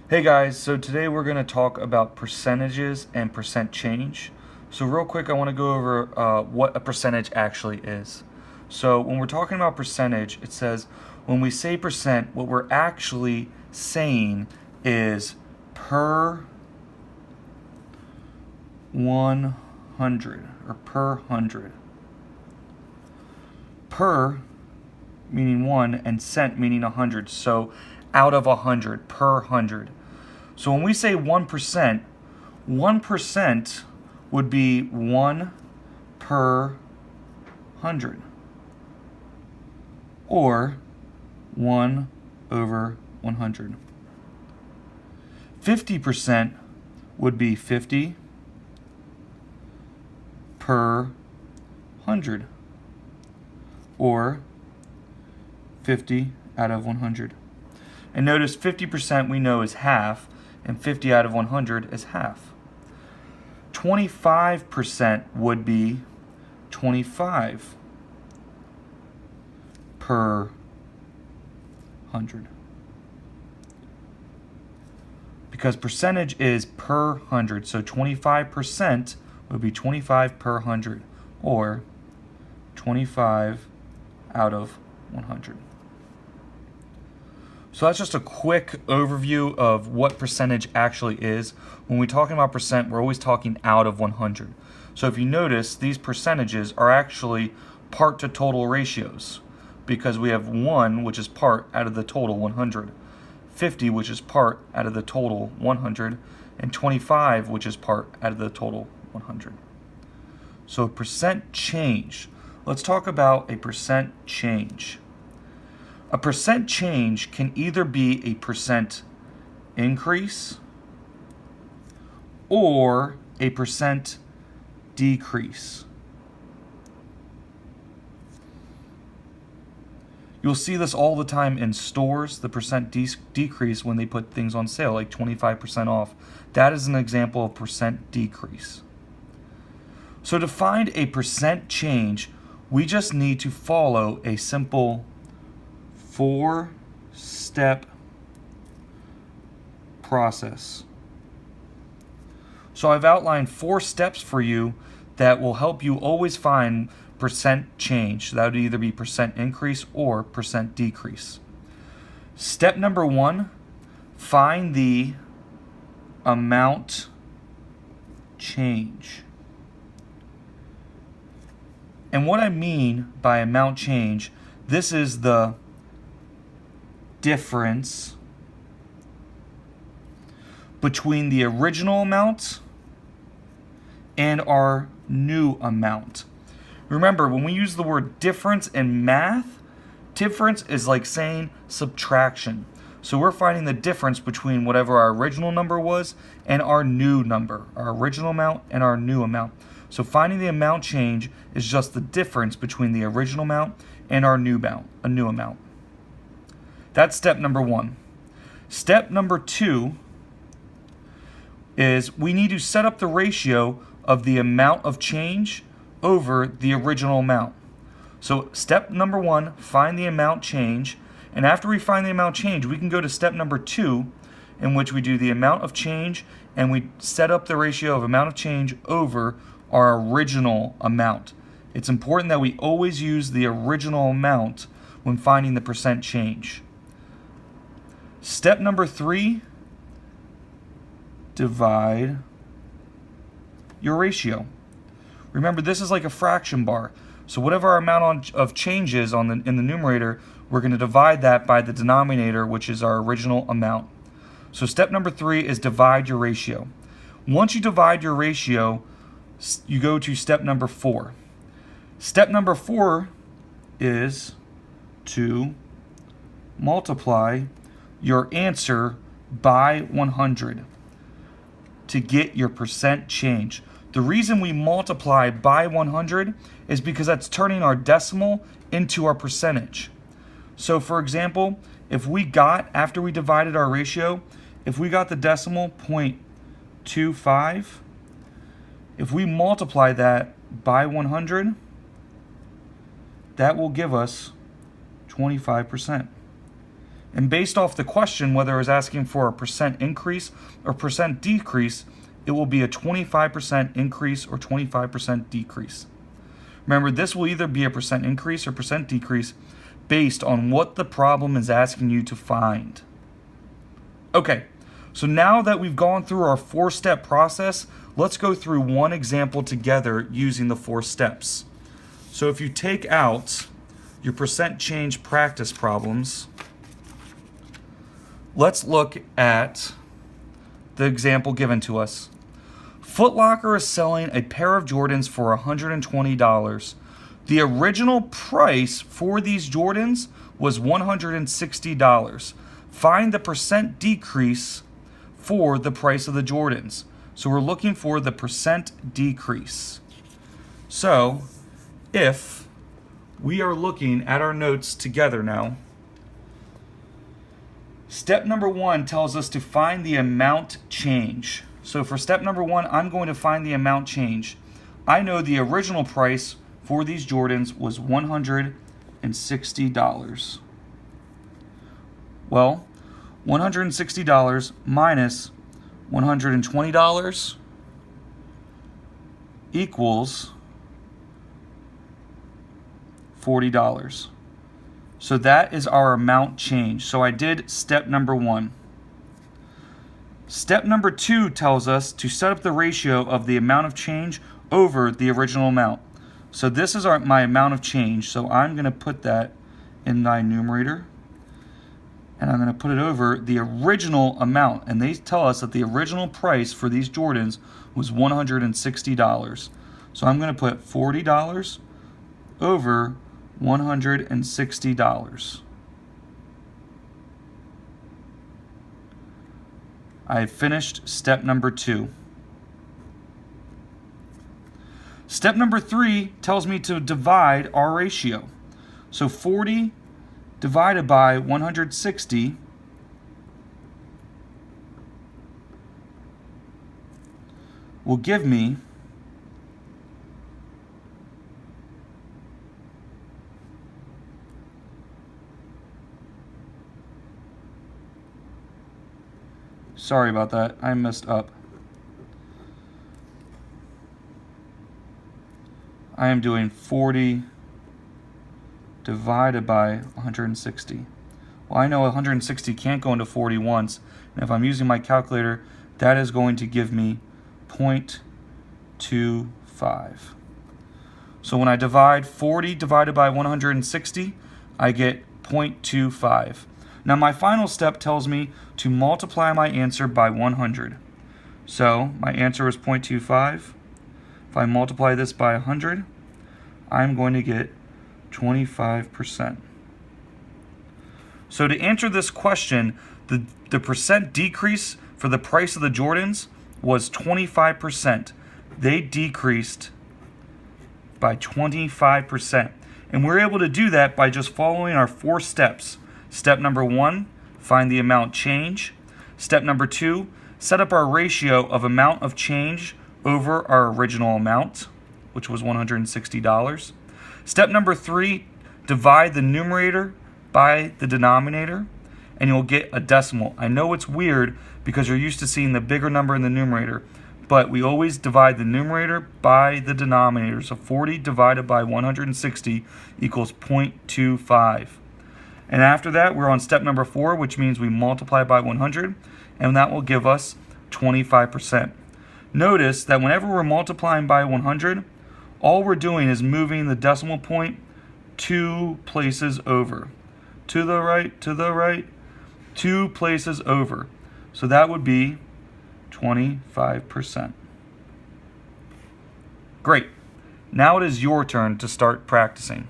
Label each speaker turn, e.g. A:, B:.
A: Hey guys, so today we're going to talk about percentages and percent change. So real quick, I want to go over what a percentage actually is. So when we're talking about percentage, it says when we say percent, what we're actually saying is per 100 or per 100. Per meaning 1 and cent meaning 100. So out of 100, per 100. So when we say 1%, 1% would be 1 per 100, or 1 over 100. 50% would be 50 per 100, or 50 out of 100. And notice 50% we know is half, and 50 out of 100 is half. 25% would be 25 per 100. Because percentage is per 100, so 25% would be 25 per 100, or 25 out of 100. So that's just a quick overview of what percentage actually is. When we're talking about percent, we're always talking out of 100. So if you notice, these percentages are actually part to total ratios, because we have 1, which is part out of the total 100, 50, which is part out of the total 100, and 25, which is part out of the total 100. So a percent change. Let's talk about a percent change. A percent change can either be a percent increase or a percent decrease. You'll see this all the time in stores, the percent decrease when they put things on sale, like 25% off. That is an example of percent decrease. So to find a percent change, we just need to follow a simple 4-step process. So I've outlined 4 steps for you that will help you always find percent change. So that would either be percent increase or percent decrease. Step number 1, find the amount change. And what I mean by amount change, this is the difference between the original amount and our new amount. Remember, when we use the word difference in math, difference is like saying subtraction. So we're finding the difference between whatever our original number was and our new number, our original amount and our new amount. So finding the amount change is just the difference between the original amount and our new amount. That's step number 1. Step number 2 is we need to set up the ratio of the amount of change over the original amount. So step number 1, find the amount change. And after we find the amount change, we can go to step number 2, in which we do the amount of change and we set up the ratio of amount of change over our original amount. It's important that we always use the original amount when finding the percent change. Step number 3, divide your ratio. Remember, this is like a fraction bar. So whatever our amount of change is in the numerator, we're going to divide that by the denominator, which is our original amount. So step number 3 is divide your ratio. Once you divide your ratio, you go to step number 4. Step number 4 is to multiply your answer by 100 to get your percent change. The reason we multiply by 100 is because that's turning our decimal into our percentage. So for example, if we got, after we divided our ratio, if we got the decimal 0.25, if we multiply that by 100, that will give us 25%. And based off the question, whether it was asking for a percent increase or percent decrease, it will be a 25% increase or 25% decrease. Remember, this will either be a percent increase or percent decrease based on what the problem is asking you to find. Okay, so now that we've gone through our 4-step process, let's go through one example together using the 4 steps. So if you take out your percent change practice problems, let's look at the example given to us. Foot Locker is selling a pair of Jordans for $120. The original price for these Jordans was $160. Find the percent decrease for the price of the Jordans. So we're looking for the percent decrease. So if we are looking at our notes together now, step number 1 tells us to find the amount change. So for step number 1, I'm going to find the amount change. I know the original price for these Jordans was $160. Well, $160 minus $120 equals $40. So that is our amount change. So I did step number 1. Step number 2 tells us to set up the ratio of the amount of change over the original amount. So this is my amount of change. So I'm going to put that in my numerator. And I'm going to put it over the original amount. And they tell us that the original price for these Jordans was $160. So I'm going to put $40 over $160. I have finished step number 2. Step number 3 tells me to divide our ratio. So 40 divided by 160 will give me sorry about that, I messed up. I am doing 40 divided by 160. Well, I know 160 can't go into 40 once, and if I'm using my calculator, that is going to give me 0.25. So when I divide 40 divided by 160, I get 0.25. Now my final step tells me to multiply my answer by 100. So my answer is 0.25. If I multiply this by 100, I'm going to get 25%. So to answer this question, the percent decrease for the price of the Jordans was 25%. They decreased by 25%. And we're able to do that by just following our 4 steps. Step number 1, find the amount change. Step number 2, set up our ratio of amount of change over our original amount, which was $160. Step number 3, divide the numerator by the denominator, and you'll get a decimal. I know it's weird because you're used to seeing the bigger number in the numerator, but we always divide the numerator by the denominator. So 40 divided by 160 equals 0.25. And after that, we're on step number 4, which means we multiply by 100, and that will give us 25%. Notice that whenever we're multiplying by 100, all we're doing is moving the decimal point 2 places over. To the right, 2 places over. So that would be 25%. Great. Now it is your turn to start practicing.